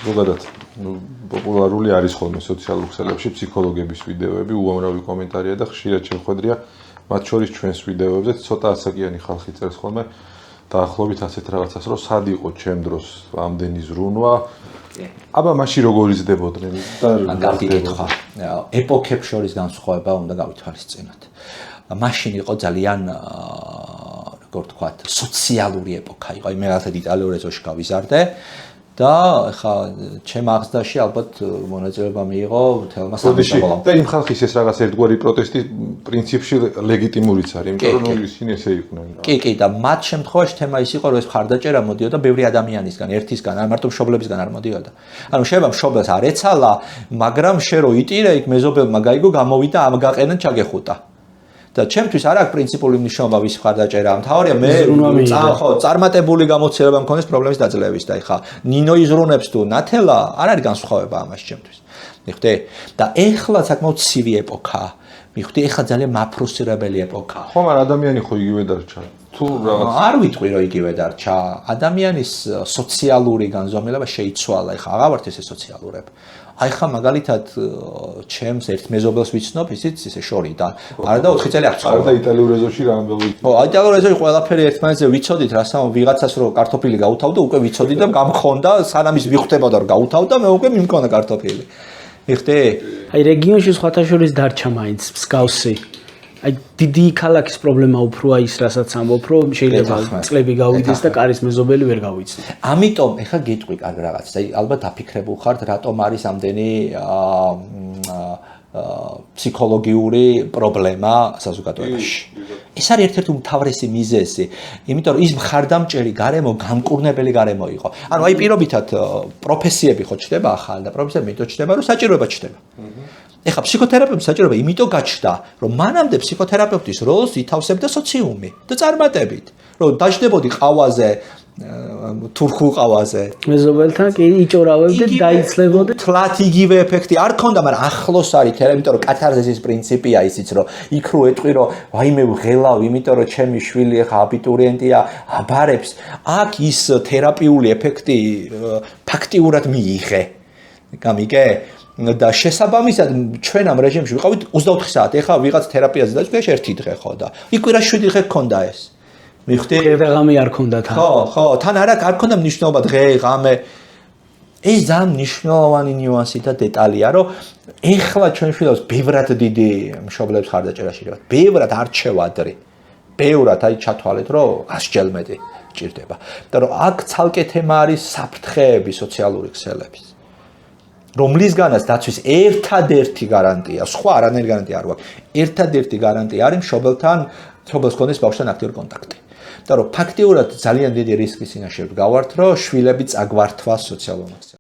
ზოგადად პოპულარული არის ხოლმე სოციალურ ქსელებში ფსიქოლოგების ვიდეოები, უამრავი კომენტარია და ხშირად შეხვედრია მათ შორის ჩვენს ვიდეოებზე ცოტა ასაკიანი ხალხი წერს ხოლმე დაახლოებით ასეთ რაღაცას, რომ სად იყო ჩემ დროს ამდენი ზრუნვა. აბა მაშინ როგორ იზრდებოდნენ და მაგარი კითხვა. ეპოქებს შორის განსხვავება უნდა გავითვალისწინოთ. მაშინ იყო ძალიან როგორ ვთქვათ, სოციალური ეპოქა იყო. მე რაღაცა იტალიურ ეზოში გავიზარდე და ხა ჩემ აღზრდაში ალბათ მონაწილეობა მიიღო თელმა სამშაბათო. და იმ ხალხის ეს რაღაც ერთგვარი პროტესტი პრინციპში ლეგიტიმურიც არის, იმიტომ რომ ისინი ესე იყვნენ. კი, და მათ შემთხვევაში თემა ის იყო, რომ ეს მხარდაჭერა მოდიოდა ბევრი ადამიანისგან, ერთისგან, არ მარტო მშობლებისგან არ მოდიოდა. ანუ შეიძლება მშობელს არ ეცალა, მაგრამ შე რო იტირე, იქ მეზობელმა გაიგო, გამოვიდა, ამ გაყენან ჩაგეხუტა. და ჩემთვის არ აქვს პრინციპული მნიშვნელობა ვის მხარდაჭერა. მთავარია მე ხო წარმატებული გამოცდილება მქონდეს პრობლემის დაძლევის და ხა ნინო იზრუნებს თუ ნათელა არ არის განსხვავება ამაში ჩემთვის. მიხვდი? და ეხლა საკმაოდ ცივი ეპოქაა. მიხვდი? ეხლა ძალიან მაფრუსტრებელი ეპოქაა. ხომ არ ადამიანი ხო იგივე დარჩა? თუ რაღაც არ ვიტყვი რომ იგივე დარჩა. ადამიანის სოციალური განზომილება შეიცვალა. ეხლა აღარ ვართ ესე სოციალურები. აი ხა მაგალითად ჩემს ერთ მეზობელს ვიცნობ, ისიც ისე შორიდან. არა და 4 წელი აღწევდა. და იტალიურ ეზოში რა ამბობი? ო, იტალიურ ეზოში ყველაფერი ერთმანეთზე ვიცოდით, რასაო ვიღაცას რო კარტოფილი გაუთავდა, უკვე ვიცოდით და გამხონდა, სანამ ის ვიხტებოდა რომ გაუთავდა, მე უკვე მიმქონდა კარტოფილი. მიხდი? აი რეგიონში სხვათა შორის დარჩა მაინც მსგავსი. აი დიდი ქალაქის პრობლემა უფრო ის რასაც ამბობ, რომ შეიძლება წლები გავიდეს და კარის მეზობელი ვერ გავიცნო. ამიტომ ეხა გეტყვი კარგ რაღაცას. აი ალბათ დაფიქრებულ ხართ, რატომ არის ამდენი ფსიქოლოგიური პრობლემა საზოგადოებაში. ეს არის ერთ-ერთი უმთავრესი მიზეზი, იმიტომ რომ ის მხარდამჭერი გარემო, გამკურნებელი გარემო იყო. ანუ აი პირობითად პროფესიები ხო ჩდება ახალ და პროფესიები მეტო ჩდება, რომ საჭიროება ჩდება. ეხლა ფსიქოთერაპევტის საჭიროება იმიტომ გაჩნდა, რომ მანამდე ფსიქოთერაპევტის როლს ითავსებდა სოციუმი და წარმატებით, რომ დაждდებოდი ყავაზე, თურქულ ყავაზე. მეზობელთან კი იჭორავებდეთ, დაიცლებოდეთ. თლათ იგივე ეფექტი არ ქონდა, მაგრამ ახლოს არის თერაპია, იმიტომ რომ კათარზისის პრინციპია ისიც, რომ იქ რო ეტყვი, რომ ვაიმე ვღელავ, იმიტომ რომ ჩემი შვილი ახლა აბიტურიენტია, აბარებს, აქ ის თერაპიული ეფექტი ფაქტიურად მიიღე. გამიგე? და შესაბამისად ჩვენ ამ რეჟიმში ვიყავით 24 საათი. ეხლა ვიღაც თერაპიაზე დაიწყო, ერთი დღე ხო და იქ ვირა 7 დღე გქონდა ეს. მიხვდი? დღე-ღამე არ ქონდა თან. ხო, თან არ ქონდა მნიშვნელობა დღე-ღამე. ეს ძალიან მნიშვნელოვანი ნიუანსი და დეტალია, რომ ეხლა ჩვენ შვილებს ბევრად დიდი მშობლებს ხარდაჭერაში რევა. ბევრად არჩევადრი. ბევრად აი ჩათვალეთ, რომ 100-ჯერ მეტი ჭირდება. და რომ აქ ცალკე თემა არის საფრთხეები სოციალური ქსელების. რომლისგანაც დაცვის ერთადერთი გარანტია, სხვა არანაირი გარანტია არ გვაქვს. ერთადერთი გარანტია არის მშობელს ქონდეს ბავშვთან აქტიური კონტაქტი. და რომ ფაქტიურად ძალიან დიდი რისკის წინაშე ვდგავართ, რომ შვილები წაგვართვა სოციალურ